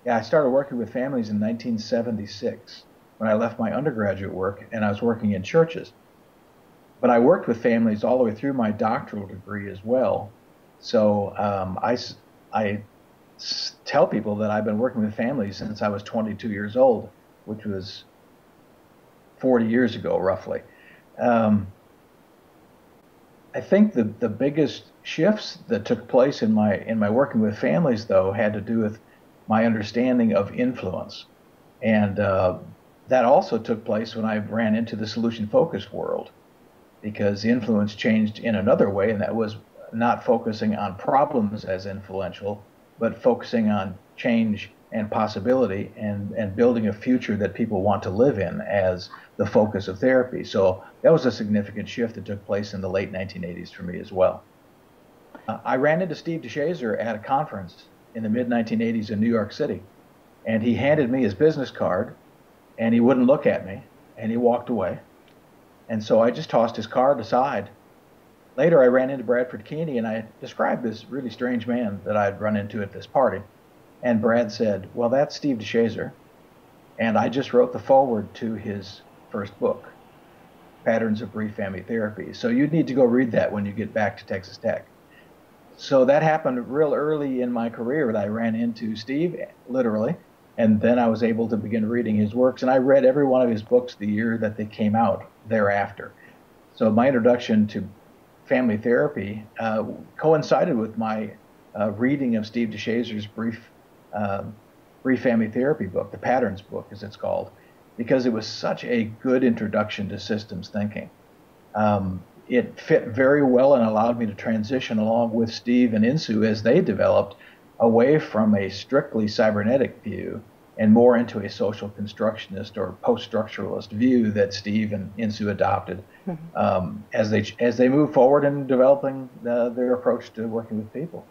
Yeah, I started working with families in 1976 when I left my undergraduate work and I was working in churches. But I worked with families all the way through my doctoral degree as well. So I tell people that I've been working with families since I was 22 years old, which was 40 years ago, roughly. Um, I think the biggest shifts that took place in my working with families, though, had to do with my understanding of influence, and that also took place when I ran into the solution focused world because influence changed in another way, and that was not focusing on problems as influential, but focusing on change and possibility and building a future that people want to live in as the focus of therapy. So that was a significant shift that took place in the late 1980s for me as well. I ran into Steve de Shazer at a conference in the mid 1980s in New York City, and he handed me his business card, and he wouldn't look at me, and he walked away. And so I just tossed his card aside. Later, I ran into Bradford Keeney and I described this really strange man that I'd run into at this party. And Brad said, "Well, that's Steve de Shazer." And I just wrote the foreword to his first book, Patterns of Brief Family Therapy. So you'd need to go read that when you get back to Texas Tech. So that happened real early in my career that I ran into Steve, literally. And then I was able to begin reading his works. And I read every one of his books the year that they came out thereafter. So my introduction to family therapy coincided with my reading of Steve DeShazer's uh, brief family therapy book, the Patterns book, as it's called, because it was such a good introduction to systems thinking. It fit very well and allowed me to transition along with Steve and Insu as they developed away from a strictly cybernetic view and more into a social constructionist or post-structuralist view that Steve and Insu adopted Mhm. as they move forward in developing their approach to working with people.